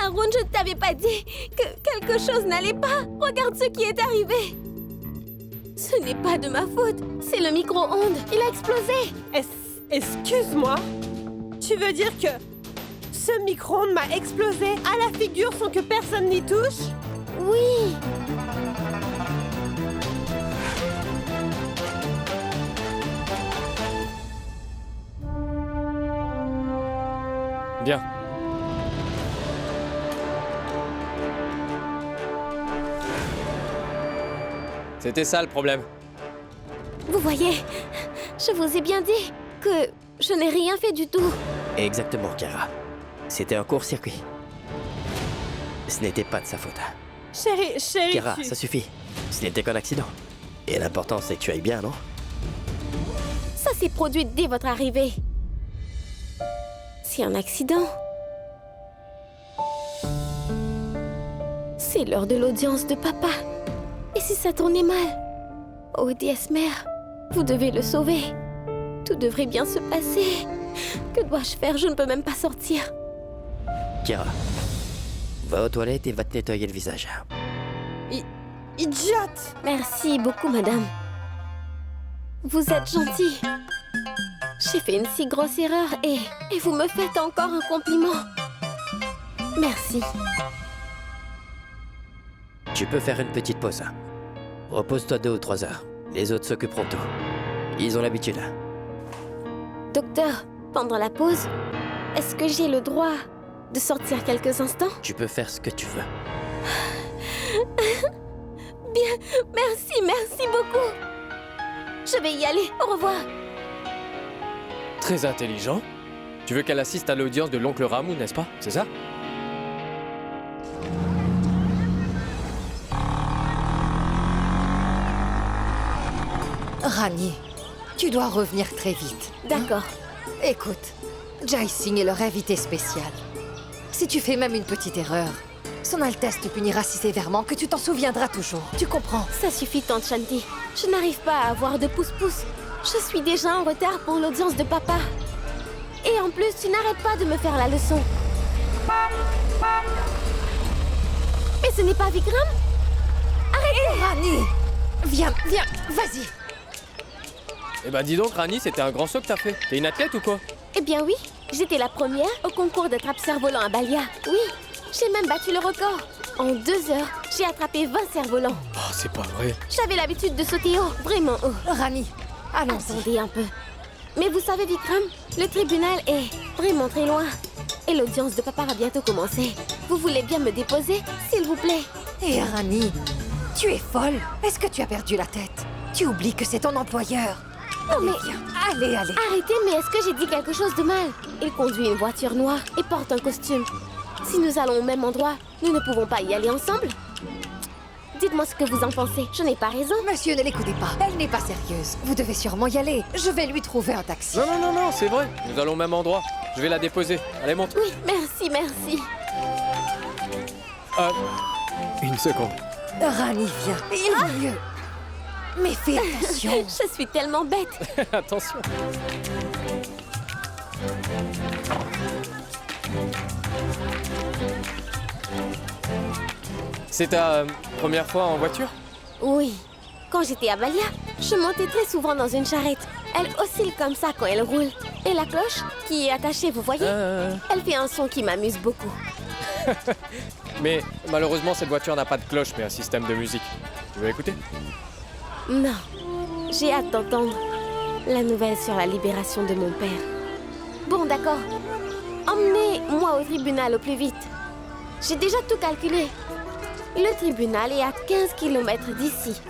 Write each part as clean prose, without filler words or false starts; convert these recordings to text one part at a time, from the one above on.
Haroun, je ne t'avais pas dit que quelque chose n'allait pas. Regarde ce qui est arrivé. Ce n'est pas de ma faute. C'est le micro-ondes. Il a explosé. Excuse-moi. Tu veux dire que ce micro-ondes m'a explosé à la figure sans que personne n'y touche? Oui. Bien. C'était ça le problème. Vous voyez, je vous ai bien dit que je n'ai rien fait du tout. Exactement, Kara. C'était un court-circuit. Ce n'était pas de sa faute. Chérie, Kara, ça suffit. Ce n'était qu'un accident. Et l'important, c'est que tu ailles bien, non? Ça s'est produit dès votre arrivée. C'est un accident. C'est l'heure de l'audience de papa. Et si ça tournait mal? Oh, déesse mère, vous devez le sauver. Tout devrait bien se passer. Que dois-je faire? Je ne peux même pas sortir. Kara, va aux toilettes et va te nettoyer le visage. Idiote! Merci beaucoup, madame. Vous êtes gentille. J'ai fait une si grosse erreur et vous me faites encore un compliment. Merci. Tu peux faire une petite pause. Repose-toi 2 ou 3 heures. Les autres s'occuperont de tout. Ils ont l'habitude. Docteur, pendant la pause, est-ce que j'ai le droit de sortir quelques instants? Tu peux faire ce que tu veux. Bien, merci beaucoup. Je vais y aller, au revoir. Très intelligent. Tu veux qu'elle assiste à l'audience de l'oncle Ramou, n'est-ce pas? C'est ça? Rani, tu dois revenir très vite. D'accord. Écoute, Jai Singh est leur invité spécial. Si tu fais même une petite erreur, Son Altesse te punira si sévèrement que tu t'en souviendras toujours. Tu comprends? Ça suffit, Tante Shanti. Je n'arrive pas à avoir de pouce-pouce. Je suis déjà en retard pour l'audience de papa. Et en plus, tu n'arrêtes pas de me faire la leçon. Mais ce n'est pas Vikram? Arrêtez! Rani! Viens, vas-y! Eh ben dis donc, Rani, c'était un grand saut que t'as fait. T'es une athlète ou quoi? Eh bien oui, j'étais la première au concours d'attrape-cerf-volant à Balia. Oui, j'ai même battu le record. En 2 heures, j'ai attrapé 20 cerfs-volants. Oh, c'est pas vrai. J'avais l'habitude de sauter haut, vraiment haut. Rani, allons-y. Attendez un peu. Mais vous savez, Vikram, le tribunal est vraiment très loin. Et l'audience de papa va bientôt commencer. Vous voulez bien me déposer, s'il vous plaît? Et Rani, tu es folle? Est-ce que tu as perdu la tête? Tu oublies que c'est ton employeur. Non mais... Viens, allez. Arrêtez, mais est-ce que j'ai dit quelque chose de mal? Il conduit une voiture noire et porte un costume. Si nous allons au même endroit, nous ne pouvons pas y aller ensemble? Dites-moi ce que vous en pensez. Je n'ai pas raison. Monsieur, ne l'écoutez pas. Elle n'est pas sérieuse. Vous devez sûrement y aller. Je vais lui trouver un taxi. Non, c'est vrai. Nous allons au même endroit. Je vais la déposer. Allez, monte. Oui, merci. Une seconde. Rani, viens. Il vaut mieux. Mais fais attention. Je suis tellement bête. Attention. C'est ta première fois en voiture? Oui. Quand j'étais à Balia, je montais très souvent dans une charrette. Elle oscille comme ça quand elle roule. Et la cloche, qui est attachée, vous voyez, elle fait un son qui m'amuse beaucoup. Mais malheureusement, cette voiture n'a pas de cloche, mais un système de musique. Tu veux écouter? Non. J'ai hâte d'entendre la nouvelle sur la libération de mon père. Bon, d'accord. Emmenez-moi au tribunal au plus vite. J'ai déjà tout calculé. Le tribunal est à 15 km d'ici.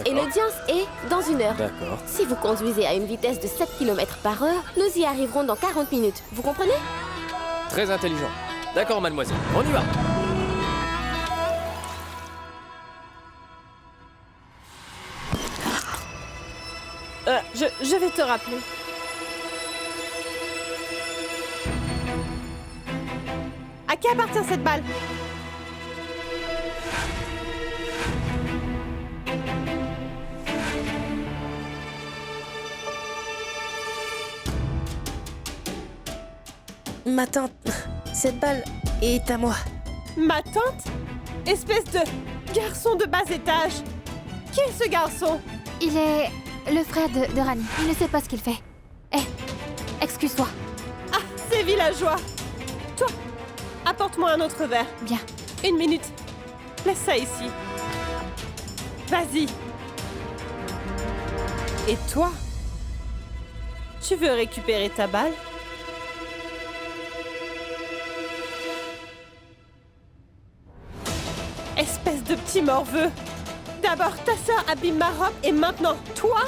Et l'audience est dans 1 heure. D'accord. Si vous conduisez à une vitesse de 7 km par heure, nous y arriverons dans 40 minutes. Vous comprenez? Très intelligent. D'accord, mademoiselle. On y va. Je vais te rappeler. À qui appartient cette balle? Ma tante, cette balle est à moi. Ma tante? Espèce de garçon de bas étage. Qui est ce garçon? Il est le frère de Rani. Il ne sait pas ce qu'il fait. Eh, excuse-toi. Ah, c'est villageois. Toi, apporte-moi un autre verre. Bien. 1 minute. Laisse ça ici. Vas-y. Et toi? Tu veux récupérer ta balle? Espèce de petit morveux. D'abord, ta sœur abîme ma robe et maintenant, toi?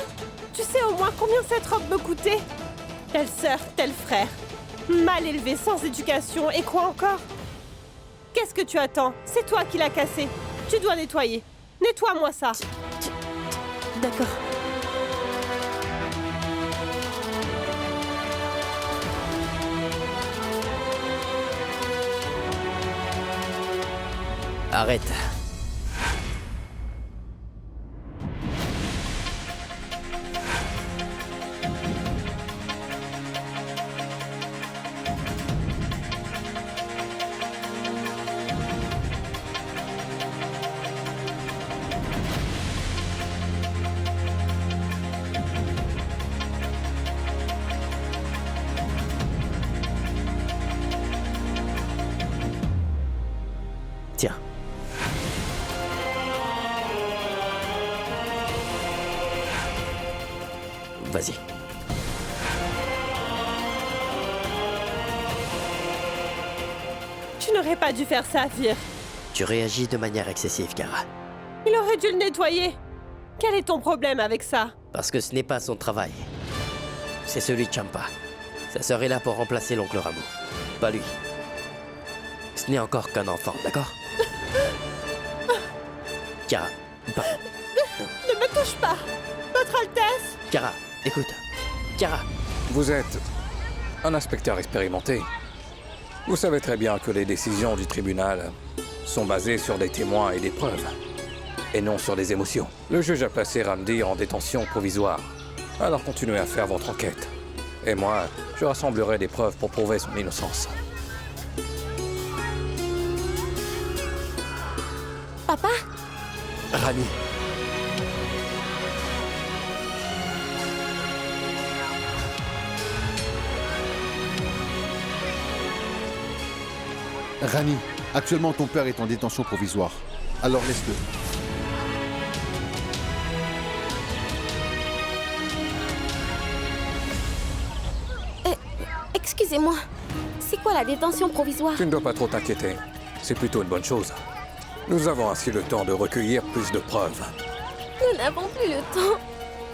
Tu sais au moins combien cette robe me coûtait? Telle sœur, tel frère. Mal élevé, sans éducation et quoi encore? Qu'est-ce que tu attends? C'est toi qui l'as cassé. Tu dois nettoyer. Nettoie-moi ça. D'accord. Arrête. Tiens. Vas-y. Tu n'aurais pas dû faire ça, Vir. Tu réagis de manière excessive, Kara. Il aurait dû le nettoyer. Quel est ton problème avec ça? Parce que ce n'est pas son travail. C'est celui de Champa. Sa sœur est là pour remplacer l'oncle Ramu. Pas lui. Ce n'est encore qu'un enfant, d'accord? Kara, pas. Ne me touche pas. Votre Altesse. Kara, écoute. Kara. Vous êtes un inspecteur expérimenté. Vous savez très bien que les décisions du tribunal sont basées sur des témoins et des preuves, et non sur des émotions. Le juge a placé Ramdi en détention provisoire. Alors continuez à faire votre enquête. Et moi, je rassemblerai des preuves pour prouver son innocence. Papa? Rani. Rani, actuellement ton père est en détention provisoire. Alors laisse-le. Excusez-moi. C'est quoi la détention provisoire? Tu ne dois pas trop t'inquiéter. C'est plutôt une bonne chose. Nous avons ainsi le temps de recueillir plus de preuves. Nous n'avons plus le temps.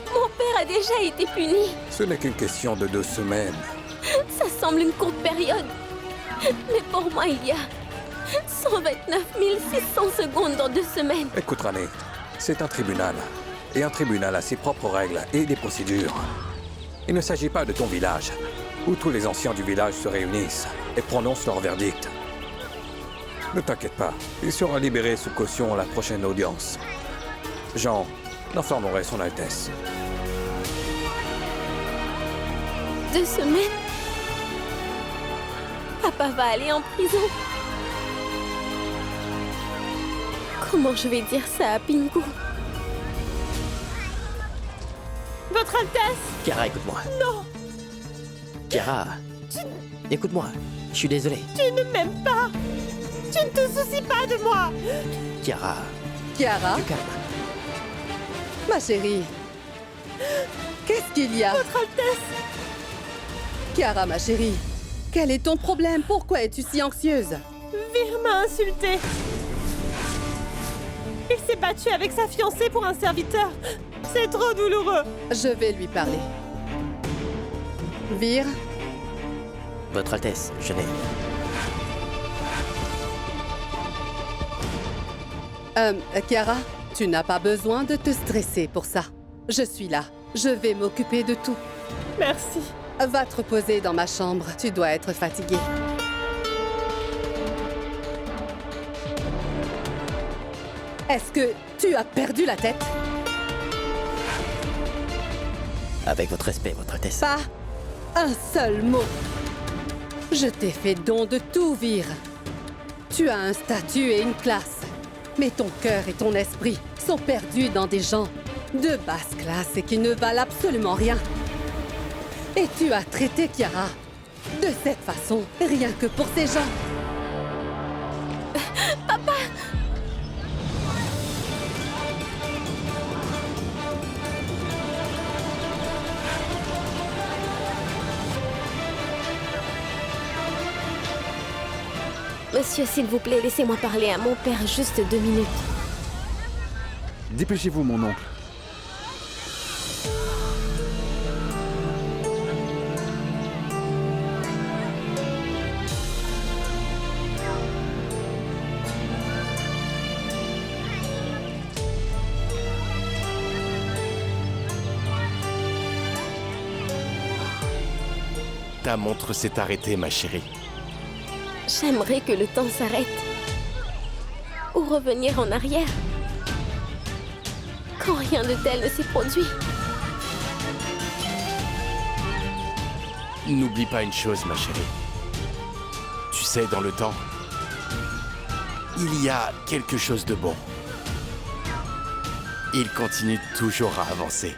Mon père a déjà été puni. Ce n'est qu'une question de 2 semaines. Ça semble une courte période. Mais pour moi, il y a 129 600 secondes dans 2 semaines. Écoute, Rani, c'est un tribunal. Et un tribunal a ses propres règles et des procédures. Il ne s'agit pas de ton village, où tous les anciens du village se réunissent et prononcent leur verdict. Ne t'inquiète pas, il sera libéré sous caution à la prochaine audience. Jean informerait son Altesse. 2 semaines? Papa va aller en prison. Comment je vais dire ça à Pingu? Votre Altesse. Kara, écoute-moi. Non. Kara, écoute-moi. Je suis désolé. Tu ne m'aimes pas. Tu ne te soucies pas de moi. Kara, Kiara, du calme. ma chérie. Qu'est-ce qu'il y a? Votre Altesse. Kiara, ma chérie. Quel est ton problème? Pourquoi es-tu si anxieuse? Vir m'a insulté. Il s'est battu avec sa fiancée pour un serviteur. C'est trop douloureux. Je vais lui parler. Vir, Votre Altesse, je n'ai... Kiara, tu n'as pas besoin de te stresser pour ça. Je suis là. Je vais m'occuper de tout. Merci. Va te reposer dans ma chambre. Tu dois être fatiguée. Est-ce que tu as perdu la tête? Avec votre respect, Votre Altesse. Pas un seul mot. Je t'ai fait don de tout, Vir. Tu as un statut et une classe. Mais ton cœur et ton esprit sont perdus dans des gens de basse classe et qui ne valent absolument rien. Et tu as traité Kiara de cette façon, rien que pour ces gens. Papa! Monsieur, s'il vous plaît, laissez-moi parler à mon père juste 2 minutes. Dépêchez-vous, mon oncle. Ta montre s'est arrêtée, ma chérie. J'aimerais que le temps s'arrête. Ou revenir en arrière. Quand rien de tel ne s'est produit. N'oublie pas une chose, ma chérie. Tu sais, dans le temps, il y a quelque chose de bon. Il continue toujours à avancer.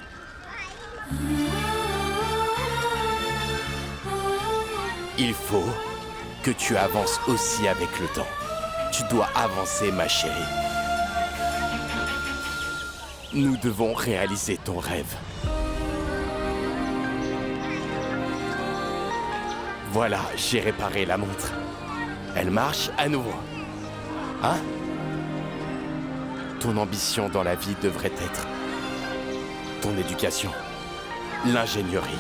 Il faut que tu avances aussi avec le temps. Tu dois avancer, ma chérie. Nous devons réaliser ton rêve. Voilà, j'ai réparé la montre. Elle marche à nouveau. Hein? Ton ambition dans la vie devrait être ton éducation, l'ingénierie.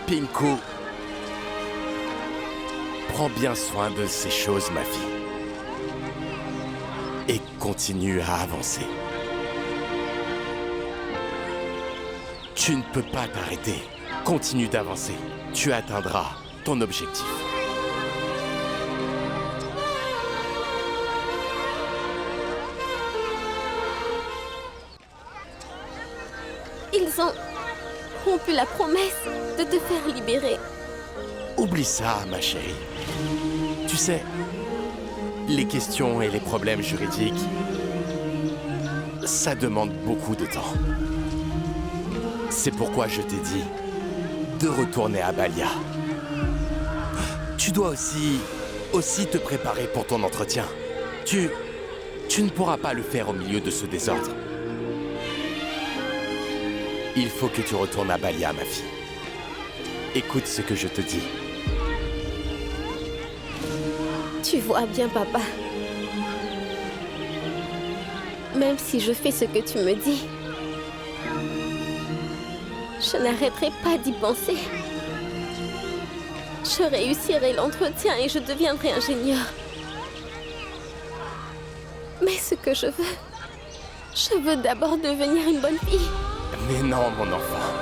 Pinku, prends bien soin de ces choses, ma fille. Et continue à avancer. Tu ne peux pas t'arrêter. Continue d'avancer. Tu atteindras ton objectif. Ils ont rompu la promesse de te faire libérer. Oublie ça, ma chérie. Tu sais, les questions et les problèmes juridiques, ça demande beaucoup de temps. C'est pourquoi je t'ai dit de retourner à Balia. Tu dois aussi te préparer pour ton entretien. Tu ne pourras pas le faire au milieu de ce désordre. Il faut que tu retournes à Balia, ma fille. Écoute ce que je te dis. Tu vois bien, papa. Même si je fais ce que tu me dis, je n'arrêterai pas d'y penser. Je réussirai l'entretien et je deviendrai ingénieur. Mais ce que je veux d'abord devenir une bonne fille. Mais non, mon enfant.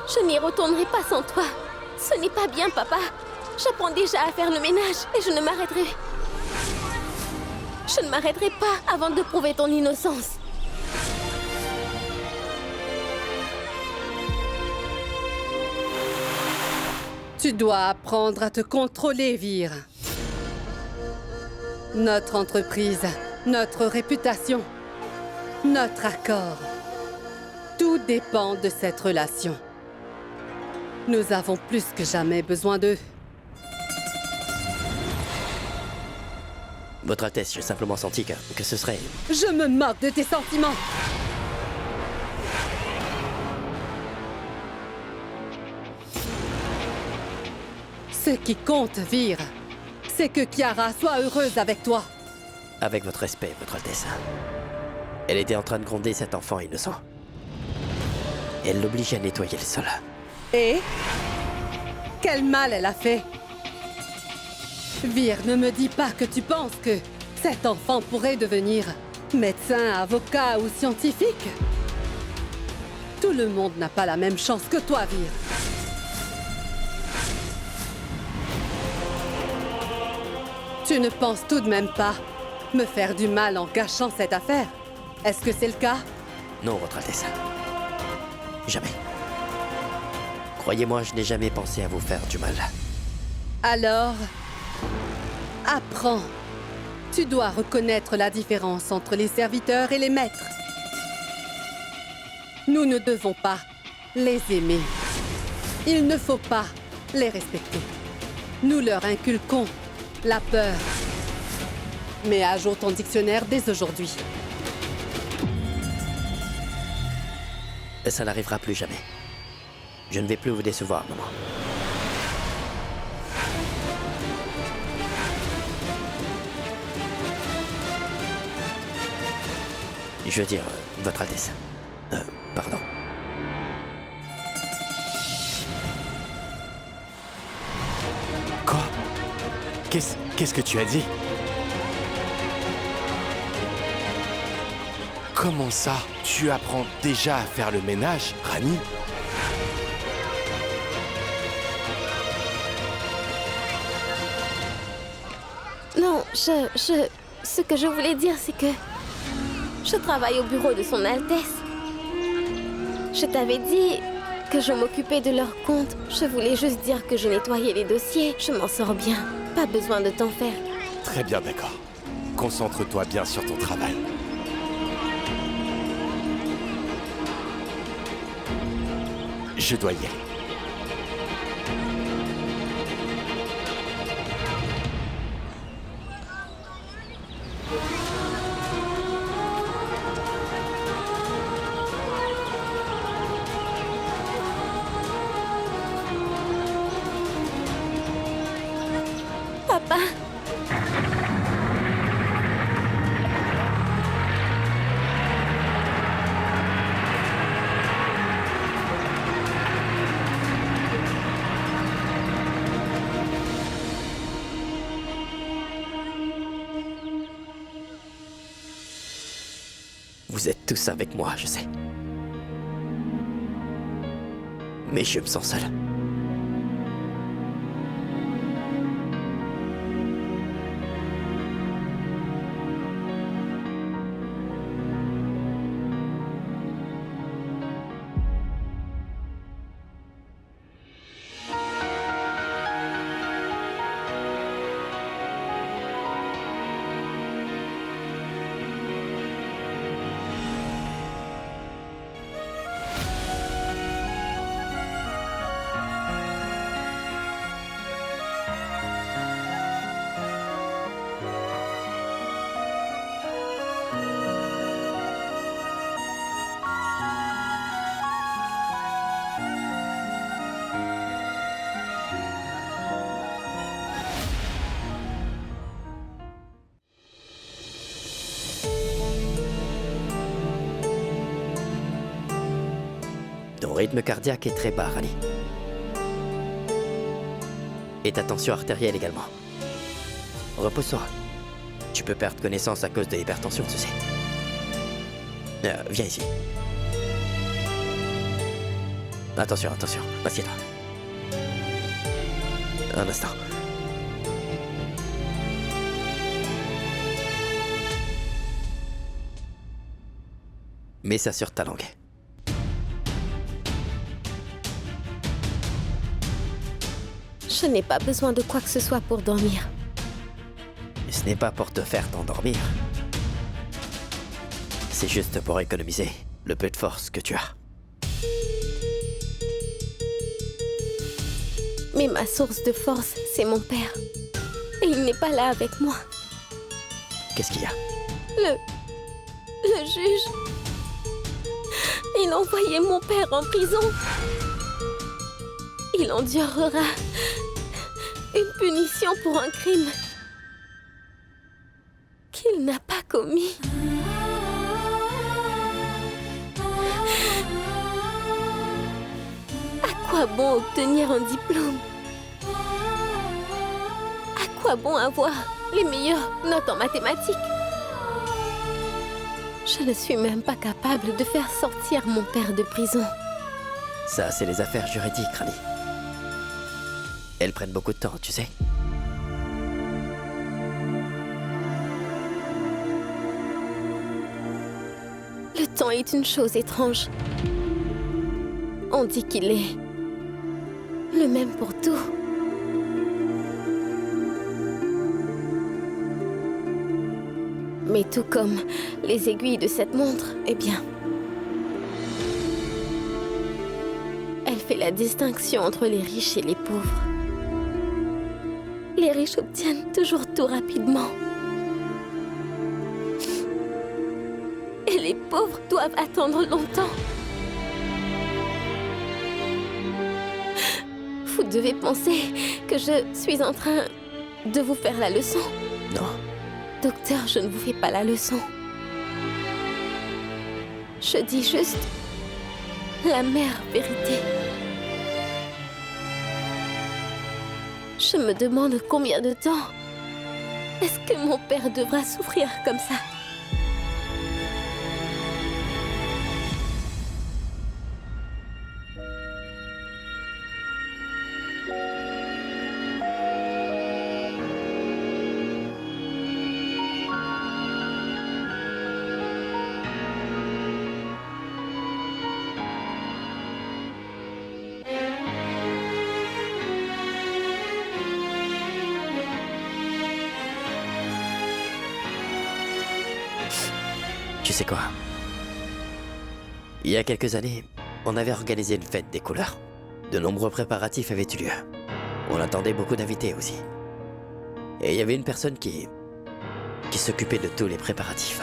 Je n'y retournerai pas sans toi. Ce n'est pas bien, papa. J'apprends déjà à faire le ménage et je ne m'arrêterai pas avant de prouver ton innocence. Tu dois apprendre à te contrôler, Vir. Notre entreprise, notre réputation, notre accord. Tout dépend de cette relation. Nous avons plus que jamais besoin d'eux. Votre Altesse, j'ai simplement senti que ce serait... Je me moque de tes sentiments. Ce qui compte, Vir, c'est que Kiara soit heureuse avec toi. Avec votre respect, Votre Altesse. Elle était en train de gronder cet enfant innocent. Et elle l'obligeait à nettoyer le sol. Et quel mal elle a fait? Vir, ne me dis pas que tu penses que cet enfant pourrait devenir médecin, avocat ou scientifique. Tout le monde n'a pas la même chance que toi, Vir. Tu ne penses tout de même pas me faire du mal en cachant cette affaire? Est-ce que c'est le cas? Non, Votre Altesse. Jamais. Croyez-moi, je n'ai jamais pensé à vous faire du mal. Alors, Apprends. Tu dois reconnaître la différence entre les serviteurs et les maîtres. Nous ne devons pas les aimer. Il ne faut pas les respecter. Nous leur inculquons la peur. Mais à jour ton dictionnaire dès aujourd'hui. Ça n'arrivera plus jamais. Je ne vais plus vous décevoir, maman. Je veux dire, Votre Altesse. Pardon. Quoi? Qu'est-ce que tu as dit? Comment ça? Tu apprends déjà à faire le ménage, Rani? Non, ce que je voulais dire, c'est que je travaille au bureau de Son Altesse. Je t'avais dit que je m'occupais de leur compte. Je voulais juste dire que je nettoyais les dossiers. Je m'en sors bien. Pas besoin de t'en faire. Très bien, d'accord. Concentre-toi bien sur ton travail. Je dois y aller. Papa. Vous êtes tous avec moi, je sais. Mais je me sens seul. Ton rythme cardiaque est très bas, Rani. Et ta tension artérielle également. Repose-toi. Tu peux perdre connaissance à cause de l'hypertension, tu sais. Viens ici. Attention, attention. Assieds-toi. Un instant. Mets ça sur ta langue. Je n'ai pas besoin de quoi que ce soit pour dormir. Ce n'est pas pour te faire t'endormir. C'est juste pour économiser le peu de force que tu as. Mais ma source de force, c'est mon père. Et il n'est pas là avec moi. Qu'est-ce qu'il y a? Le juge. Il a envoyé mon père en prison. Il endurera une punition pour un crime qu'il n'a pas commis. À quoi bon obtenir un diplôme? À quoi bon avoir les meilleures notes en mathématiques? Je ne suis même pas capable de faire sortir mon père de prison. Ça, c'est les affaires juridiques, Rani. Elles prennent beaucoup de temps, tu sais. Le temps est une chose étrange. On dit qu'il est le même pour tout. Mais tout comme les aiguilles de cette montre, eh bien, elle fait la distinction entre les riches et les pauvres. Les riches obtiennent toujours tout rapidement. Et les pauvres doivent attendre longtemps. Vous devez penser que je suis en train de vous faire la leçon. Non. Docteur, je ne vous fais pas la leçon. Je dis juste la mère vérité. Je me demande combien de temps est-ce que mon père devra souffrir comme ça? Tu sais quoi? Il y a quelques années, on avait organisé une fête des couleurs. De nombreux préparatifs avaient eu lieu. On attendait beaucoup d'invités aussi. Et il y avait une personne qui s'occupait de tous les préparatifs.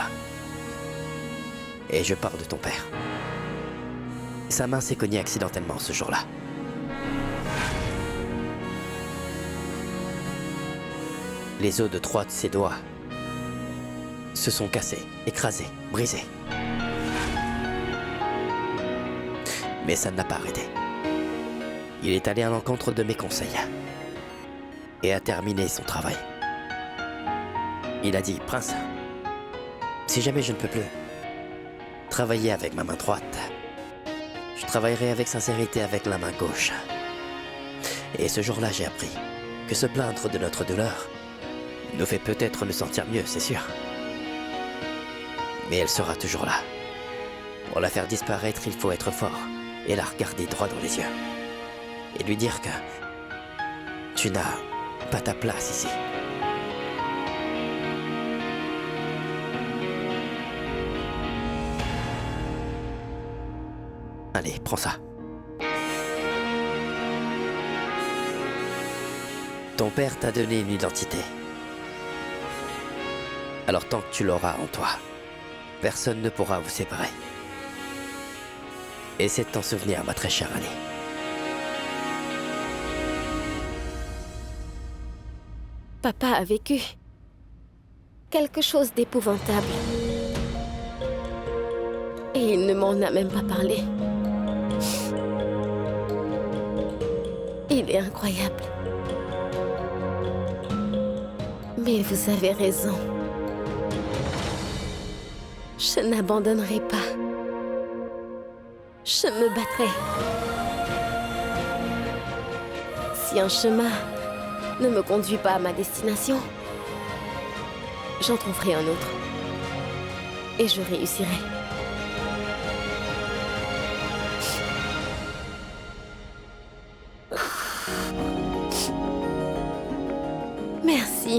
Et je parle de ton père. Sa main s'est cognée accidentellement ce jour-là. Les os de 3 de ses doigts se sont cassés, écrasés, brisés. Mais ça ne l'a pas arrêté. Il est allé à l'encontre de mes conseils et a terminé son travail. Il a dit, Prince, si jamais je ne peux plus travailler avec ma main droite, je travaillerai avec sincérité avec la main gauche. Et ce jour-là, j'ai appris que se plaindre de notre douleur nous fait peut-être nous sentir mieux, c'est sûr. Mais elle sera toujours là. Pour la faire disparaître, il faut être fort et la regarder droit dans les yeux. Et lui dire que tu n'as pas ta place ici. Allez, prends ça. Ton père t'a donné une identité. Alors tant que tu l'auras en toi, personne ne pourra vous séparer. Essaie de t'en souvenir, ma très chère Annie. Papa a vécu quelque chose d'épouvantable. Et il ne m'en a même pas parlé. Il est incroyable. Mais vous avez raison. Je n'abandonnerai pas. Je me battrai. Si un chemin ne me conduit pas à ma destination, j'en trouverai un autre. Et je réussirai.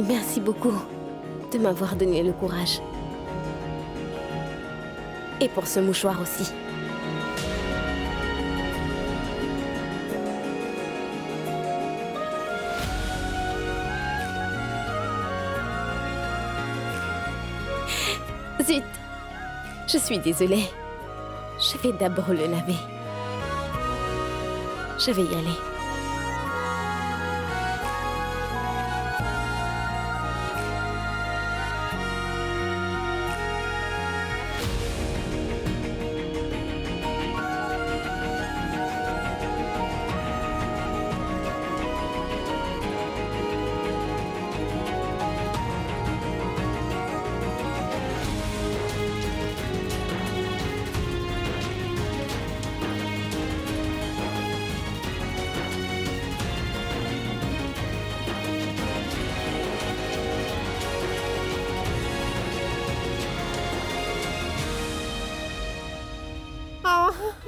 Merci beaucoup de m'avoir donné le courage. Et pour ce mouchoir aussi. Zut, je suis désolée. Je vais d'abord le laver. Je vais y aller.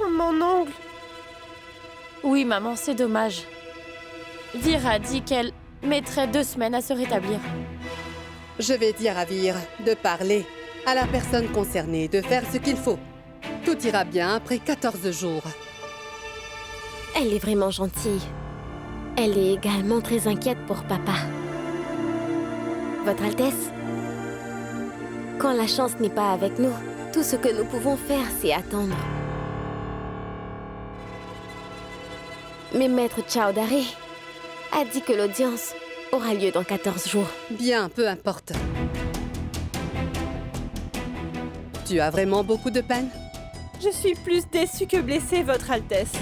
Mon ongle. Oui, maman, c'est dommage. Vira a dit qu'elle mettrait 2 semaines à se rétablir. Je vais dire à Vir de parler à la personne concernée, de faire ce qu'il faut. Tout ira bien après 14 jours. Elle est vraiment gentille. Elle est également très inquiète pour papa. Votre Altesse, quand la chance n'est pas avec nous, tout ce que nous pouvons faire, c'est attendre. Mais Maître Chowdhury a dit que l'audience aura lieu dans 14 jours. Bien, peu importe. Tu as vraiment beaucoup de peine? Je suis plus déçue que blessée, Votre Altesse.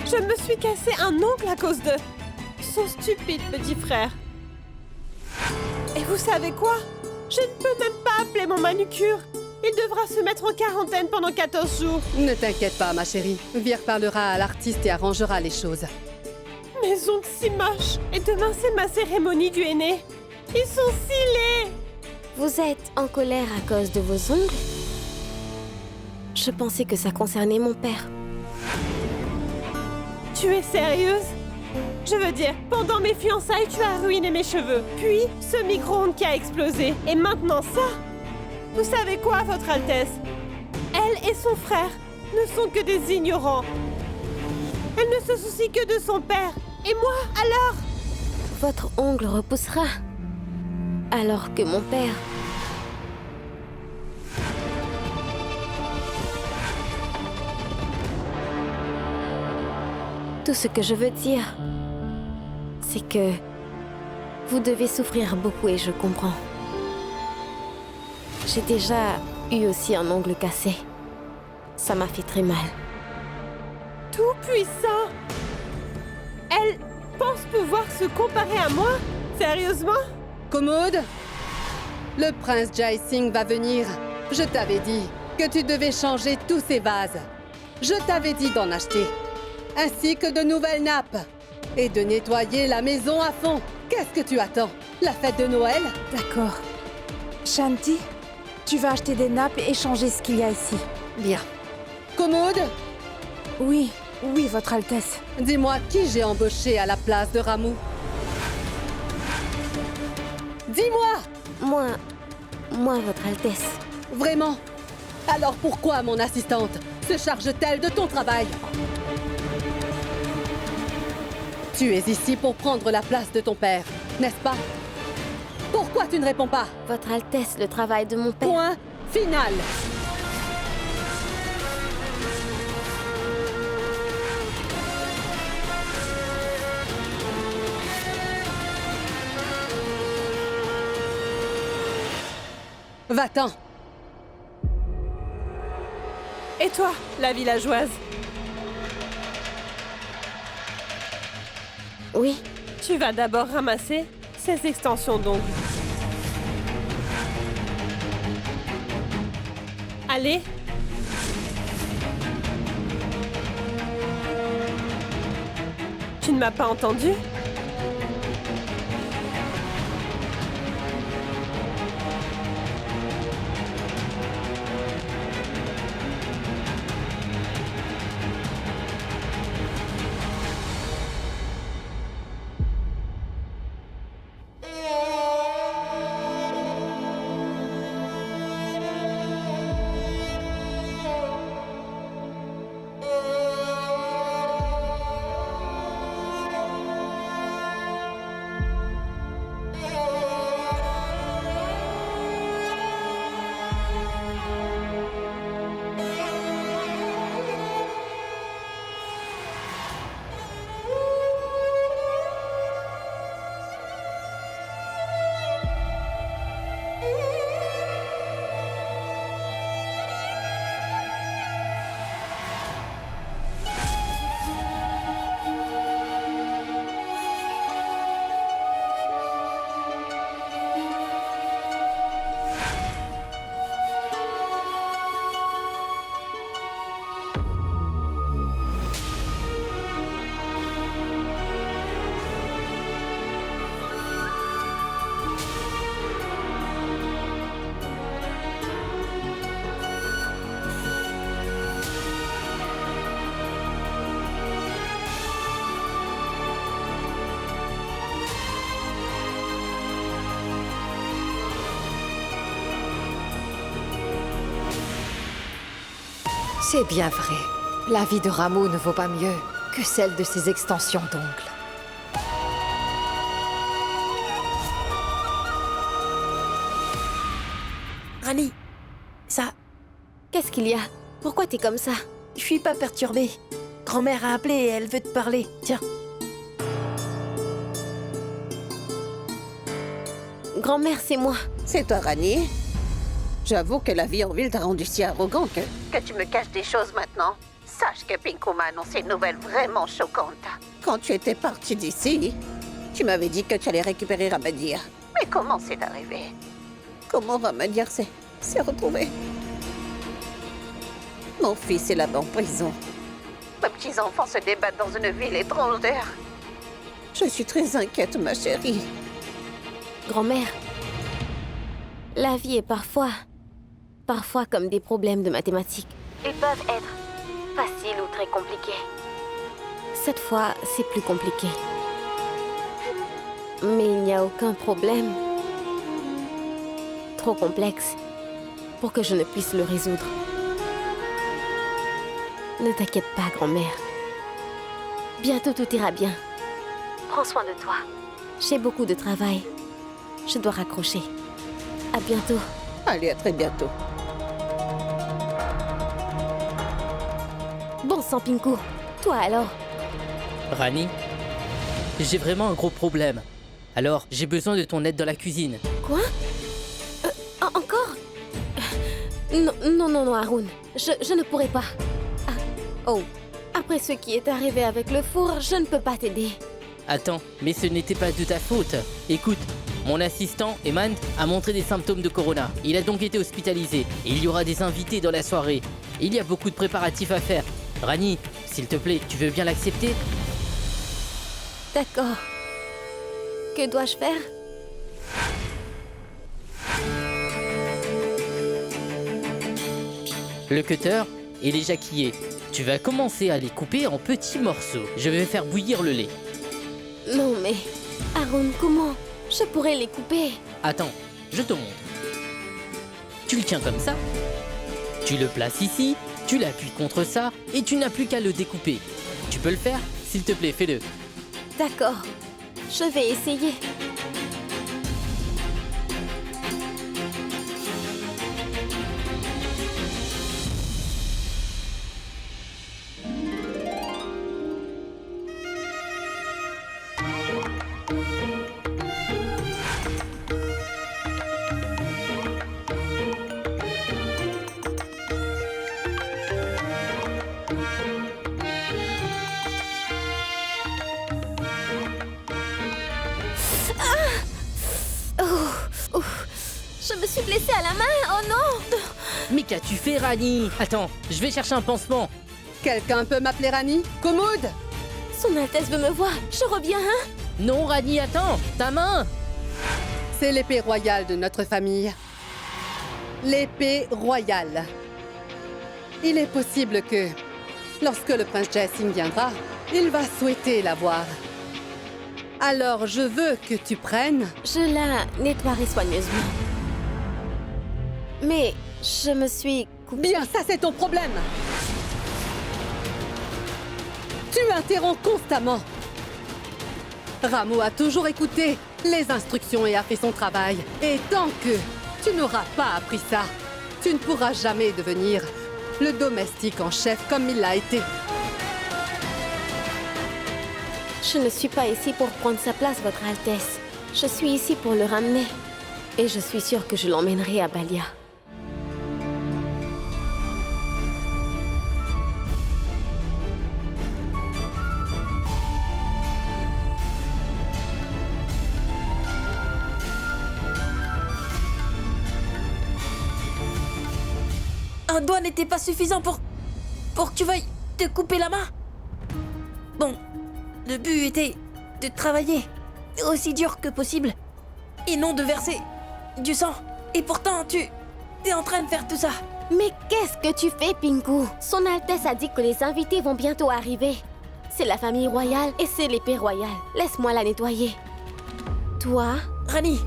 Je me suis cassé un ongle à cause de son stupide petit frère. Et vous savez quoi? Je ne peux même pas appeler mon manucure. Il devra se mettre en quarantaine pendant 14 jours. Ne t'inquiète pas, ma chérie. Vir parlera à l'artiste et arrangera les choses. Mes ongles si moches. Et demain, c'est ma cérémonie du aîné. Ils sont si laids. Vous êtes en colère à cause de vos ongles? Je pensais que ça concernait mon père. Tu es sérieuse? Je veux dire, pendant mes fiançailles, tu as ruiné mes cheveux. Puis, ce micro-ondes qui a explosé. Et maintenant ça? Vous savez quoi, Votre Altesse? Elle et son frère ne sont que des ignorants. Elle ne se soucie que de son père. Et moi, alors? Votre ongle repoussera. Alors que mon père... Tout ce que je veux dire, c'est que vous devez souffrir beaucoup et je comprends. J'ai déjà eu aussi un ongle cassé. Ça m'a fait très mal. Tout puissant! Elle pense pouvoir se comparer à moi? Sérieusement? Commode? Le prince Jai Singh va venir. Je t'avais dit que tu devais changer tous ces vases. Je t'avais dit d'en acheter. Ainsi que de nouvelles nappes. Et de nettoyer la maison à fond. Qu'est-ce que tu attends? La fête de Noël? D'accord. Shanti, tu vas acheter des nappes et changer ce qu'il y a ici. Bien. Commode? Oui, oui, Votre Altesse. Dis-moi qui j'ai embauché à la place de Ramu. Dis-moi! Moi, Votre Altesse. Vraiment? Alors pourquoi mon assistante se charge-t-elle de ton travail? Tu es ici pour prendre la place de ton père, n'est-ce pas? Pourquoi tu ne réponds pas? Votre Altesse, le travail de mon père... Point final! Va-t'en! Et toi, la villageoise? Oui. Tu vas d'abord ramasser ces extensions d'ongles. Allez. Tu ne m'as pas entendu? C'est bien vrai. La vie de Rameau ne vaut pas mieux que celle de ses extensions d'ongles. Rani, ça... Qu'est-ce qu'il y a? Pourquoi t'es comme ça? Je suis pas perturbée. Grand-mère a appelé et elle veut te parler. Tiens. Grand-mère, c'est moi. C'est toi, Rani? J'avoue que la vie en ville t'a rendu si arrogant que tu me caches des choses maintenant. Sache que Pinku m'a annoncé une nouvelle vraiment choquante. Quand tu étais partie d'ici, tu m'avais dit que tu allais récupérer Ramadir. Mais comment c'est arrivé? Comment Ramadir s'est retrouvé? Mon fils est là-bas en prison. Mes petits-enfants se débattent dans une ville étrangère. Je suis très inquiète, ma chérie. Grand-mère, la vie est parfois comme des problèmes de mathématiques. Ils peuvent être faciles ou très compliqués. Cette fois, c'est plus compliqué. Mais il n'y a aucun problème trop complexe pour que je ne puisse le résoudre. Ne t'inquiète pas, grand-mère. Bientôt tout ira bien. Prends soin de toi. J'ai beaucoup de travail. Je dois raccrocher. À bientôt. Allez, à très bientôt. Bon sang, Pinku. Toi alors? Rani, j'ai vraiment un gros problème. Alors, j'ai besoin de ton aide dans la cuisine. Quoi? Encore? Non, Haroun. Je ne pourrai pas. Ah, oh. Après ce qui est arrivé avec le four, je ne peux pas t'aider. Attends, mais ce n'était pas de ta faute. Écoute, mon assistant, Eman, a montré des symptômes de corona. Il a donc été hospitalisé. Et il y aura des invités dans la soirée. Il y a beaucoup de préparatifs à faire. Rani, s'il te plaît, tu veux bien l'accepter? D'accord. Que dois-je faire? Le cutter et les jaquillés. Tu vas commencer à les couper en petits morceaux. Je vais faire bouillir le lait. Non mais... Haroun, comment je pourrais les couper? Attends, je te montre. Tu le tiens comme ça. Tu le places ici, tu l'appuies contre ça, et tu n'as plus qu'à le découper. Tu peux le faire? S'il te plaît, fais-le. D'accord. Je vais essayer. Je me suis blessée à la main, oh non! Mais qu'as-tu fait, Rani? Attends, je vais chercher un pansement. Quelqu'un peut m'appeler Rani? Commode? Son Altesse veut me voir, je reviens, hein? Non, Rani, attends! Ta main! C'est l'épée royale de notre famille. L'épée royale. Il est possible que, lorsque le prince Jae-sing viendra, il va souhaiter la voir. Alors, je veux que tu prennes... Je la nettoierai soigneusement. Mais je me suis coupée... Bien, ça c'est ton problème! Tu m'interromps constamment. Rameau a toujours écouté les instructions et a fait son travail. Et tant que tu n'auras pas appris ça, tu ne pourras jamais devenir le domestique en chef comme il l'a été. Je ne suis pas ici pour prendre sa place, Votre Altesse. Je suis ici pour le ramener. Et je suis sûre que je l'emmènerai à Balia. Un doigt n'était pas suffisant pour que tu veuilles te couper la main. Bon, le but était de travailler aussi dur que possible et non de verser du sang. Et pourtant, tu es en train de faire tout ça. Mais qu'est-ce que tu fais, Pinku? Son Altesse a dit que les invités vont bientôt arriver. C'est la famille royale et c'est l'épée royale. Laisse-moi la nettoyer. Toi? Rani,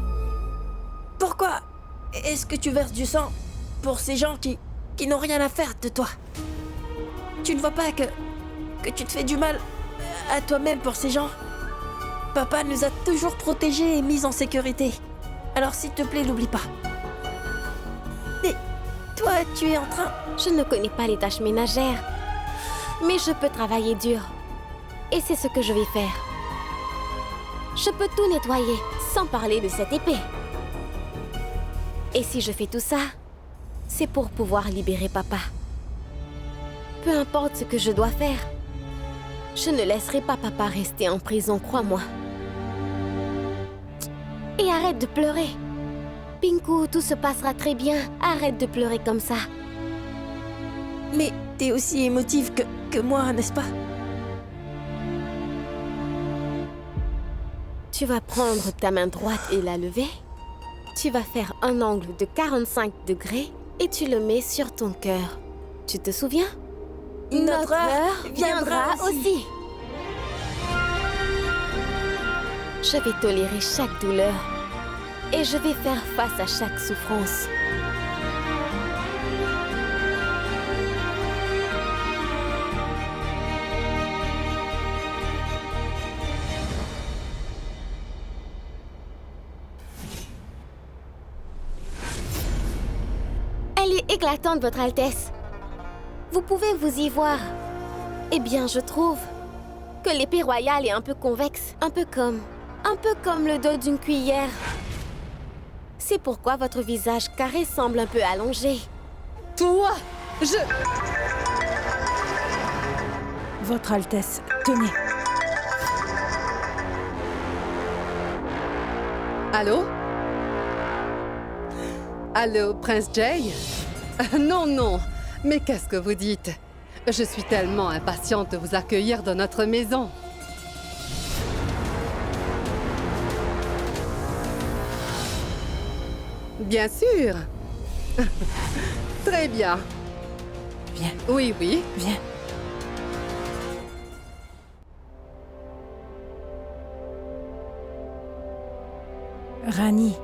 pourquoi est-ce que tu verses du sang pour ces gens qui n'ont rien à faire de toi? Tu ne vois pas que tu te fais du mal à toi-même pour ces gens? Papa nous a toujours protégés et mis en sécurité. Alors s'il te plaît, n'oublie pas. Mais toi, tu es en train... Je ne connais pas les tâches ménagères, mais je peux travailler dur. Et c'est ce que je vais faire. Je peux tout nettoyer, sans parler de cette épée. Et si je fais tout ça, c'est pour pouvoir libérer papa. Peu importe ce que je dois faire, je ne laisserai pas papa rester en prison, crois-moi. Et arrête de pleurer. Pinku, tout se passera très bien. Arrête de pleurer comme ça. Mais t'es aussi émotive que moi, n'est-ce pas? Tu vas prendre ta main droite et la lever. Tu vas faire un angle de 45 degrés et tu le mets sur ton cœur. Tu te souviens? Notre heure viendra aussi. Je vais tolérer chaque douleur et je vais faire face à chaque souffrance. Elle est éclatante, Votre Altesse. Vous pouvez vous y voir. Eh bien, je trouve que l'épée royale est un peu convexe, un peu comme le dos d'une cuillère. C'est pourquoi votre visage carré semble un peu allongé. Toi, Votre Altesse, tenez. Allô? Allô, Prince Jay? Non, non. Mais qu'est-ce que vous dites? Je suis tellement impatiente de vous accueillir dans notre maison. Bien sûr. Très bien. Viens. Oui, oui. Viens. Rani,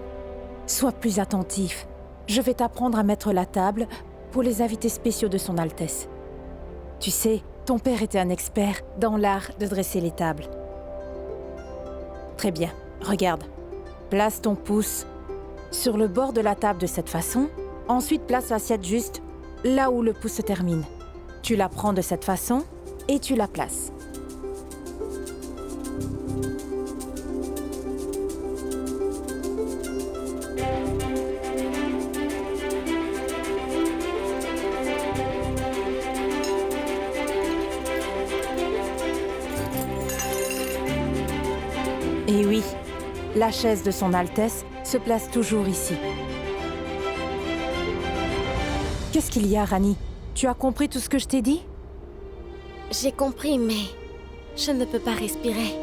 sois plus attentif. Je vais t'apprendre à mettre la table pour les invités spéciaux de son Altesse. Tu sais, ton père était un expert dans l'art de dresser les tables. Très bien, regarde. Place ton pouce sur le bord de la table de cette façon. Ensuite, place l'assiette juste là où le pouce se termine. Tu la prends de cette façon et tu la places. Et oui, la chaise de son Altesse se place toujours ici. Qu'est-ce qu'il y a, Rani? Tu as compris tout ce que je t'ai dit? J'ai compris, mais je ne peux pas respirer.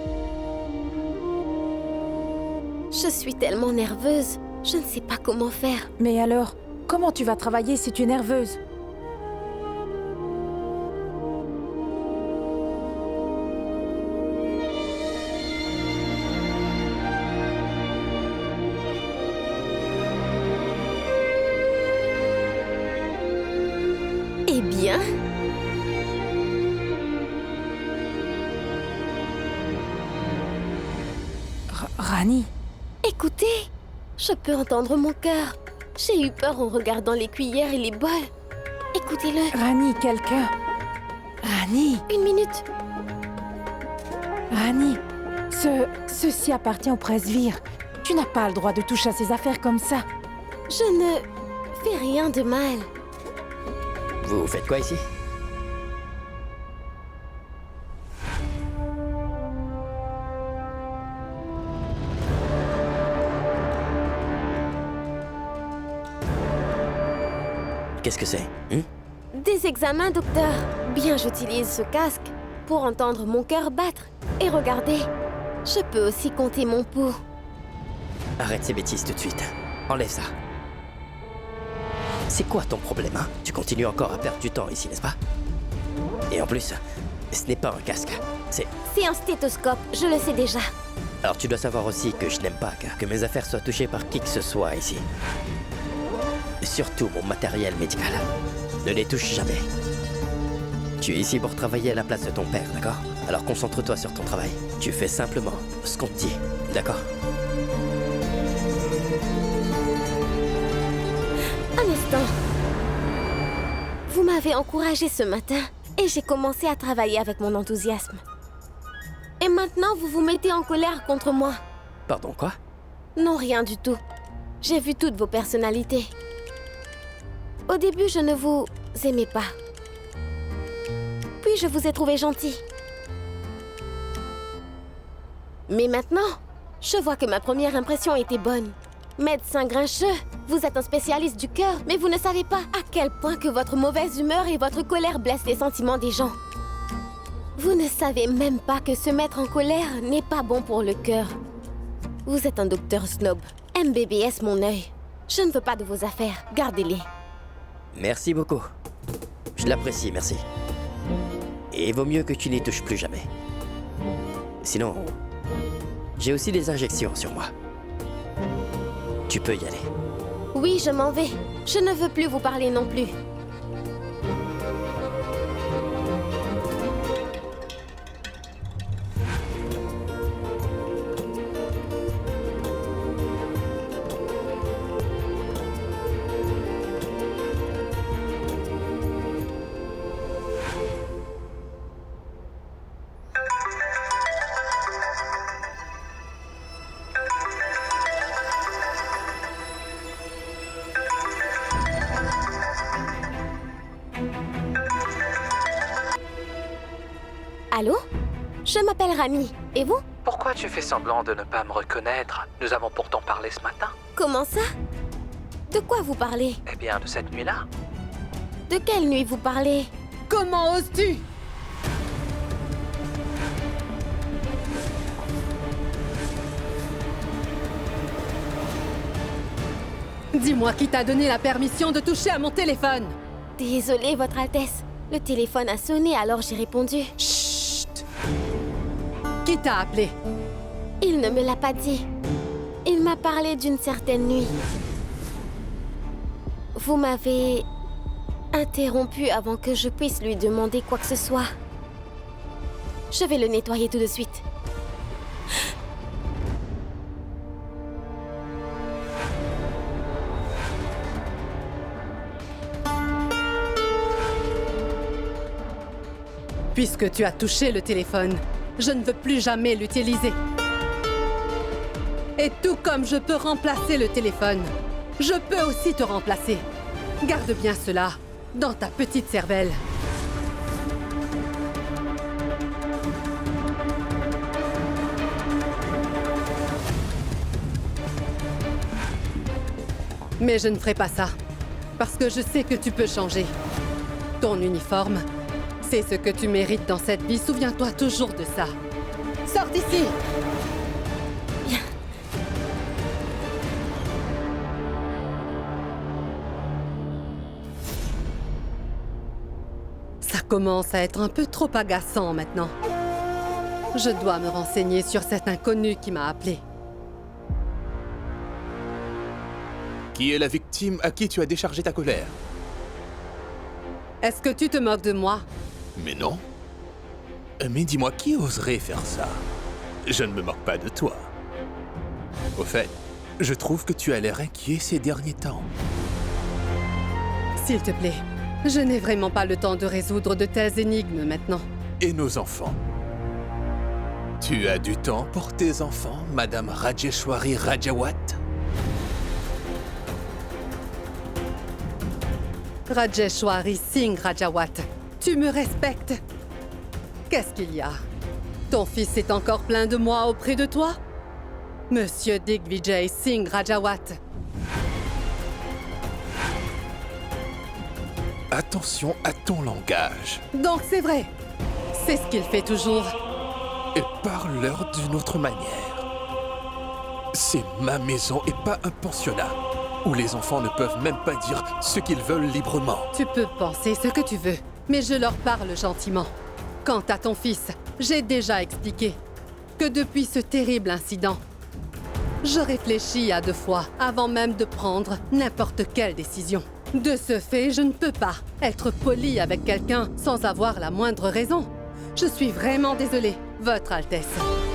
Je suis tellement nerveuse, je ne sais pas comment faire. Mais alors, comment tu vas travailler si tu es nerveuse? Eh bien... Rani? Écoutez, je peux entendre mon cœur. J'ai eu peur en regardant les cuillères et les bols. Écoutez-le. Rani, quelqu'un... Rani? Une minute. Rani, ceci appartient au presbyre. Tu n'as pas le droit de toucher à ces affaires comme ça. Je ne fais rien de mal. Vous faites quoi ici? Qu'est-ce que c'est? Des examens, docteur. Bien, j'utilise ce casque pour entendre mon cœur battre. Et regardez, je peux aussi compter mon pouls. Arrête ces bêtises tout de suite. Enlève ça. C'est quoi ton problème, hein? Tu continues encore à perdre du temps ici, n'est-ce pas? Et en plus, ce n'est pas un casque. C'est un stéthoscope, je le sais déjà. Alors tu dois savoir aussi que je n'aime pas que mes affaires soient touchées par qui que ce soit ici. Surtout mon matériel médical. Ne les touche jamais. Tu es ici pour travailler à la place de ton père, d'accord? Alors concentre-toi sur ton travail. Tu fais simplement ce qu'on te dit, d'accord? Un instant. Vous m'avez encouragé ce matin et j'ai commencé à travailler avec mon enthousiasme. Et maintenant, vous vous mettez en colère contre moi. Pardon, quoi? Non, rien du tout. J'ai vu toutes vos personnalités. Au début, je ne vous aimais pas. Puis je vous ai trouvé gentil. Mais maintenant, je vois que ma première impression était bonne. Médecin grincheux, vous êtes un spécialiste du cœur, mais vous ne savez pas à quel point que votre mauvaise humeur et votre colère blessent les sentiments des gens. Vous ne savez même pas que se mettre en colère n'est pas bon pour le cœur. Vous êtes un docteur snob. MBBS mon œil. Je ne veux pas de vos affaires. Gardez-les. Merci beaucoup. Je l'apprécie, merci. Et il vaut mieux que tu n'y touches plus jamais. Sinon, j'ai aussi des injections sur moi. Tu peux y aller. Oui, je m'en vais. Je ne veux plus vous parler non plus. Allô? Je m'appelle Rani. Et vous? Pourquoi tu fais semblant de ne pas me reconnaître? Nous avons pourtant parlé ce matin. Comment ça? De quoi vous parlez? Eh bien, de cette nuit-là. De quelle nuit vous parlez? Comment oses-tu? Dis-moi qui t'a donné la permission de toucher à mon téléphone. Désolée, Votre Altesse. Le téléphone a sonné, alors j'ai répondu. Chut! Qui t'a appelé? Il ne me l'a pas dit. Il m'a parlé d'une certaine nuit. Vous m'avez interrompu avant que je puisse lui demander quoi que ce soit. Je vais le nettoyer tout de suite. Puisque tu as touché le téléphone, je ne veux plus jamais l'utiliser. Et tout comme je peux remplacer le téléphone, je peux aussi te remplacer. Garde bien cela dans ta petite cervelle. Mais je ne ferai pas ça, parce que je sais que tu peux changer. Ton uniforme, c'est ce que tu mérites dans cette vie. Souviens-toi toujours de ça. Sors d'ici! Bien. Ça commence à être un peu trop agaçant maintenant. Je dois me renseigner sur cet inconnu qui m'a appelé. Qui est la victime à qui tu as déchargé ta colère? Est-ce que tu te moques de moi? Mais non. Mais dis-moi, qui oserait faire ça? Je ne me moque pas de toi. Au fait, je trouve que tu as l'air inquiet ces derniers temps. S'il te plaît, je n'ai vraiment pas le temps de résoudre de telles énigmes maintenant. Et nos enfants? Tu as du temps pour tes enfants, Madame Rajeshwari Rajawat? Rajeshwari Singh Rajawat, tu me respectes? Qu'est-ce qu'il y a? Ton fils est encore plein de moi auprès de toi? Monsieur Digvijay Singh Rajawat. Attention à ton langage. Donc c'est vrai. C'est ce qu'il fait toujours. Et parle-leur d'une autre manière. C'est ma maison et pas un pensionnat, où les enfants ne peuvent même pas dire ce qu'ils veulent librement. Tu peux penser ce que tu veux, mais je leur parle gentiment. Quant à ton fils, j'ai déjà expliqué que depuis ce terrible incident, je réfléchis à 2 fois avant même de prendre n'importe quelle décision. De ce fait, je ne peux pas être poli avec quelqu'un sans avoir la moindre raison. Je suis vraiment désolée, Votre Altesse.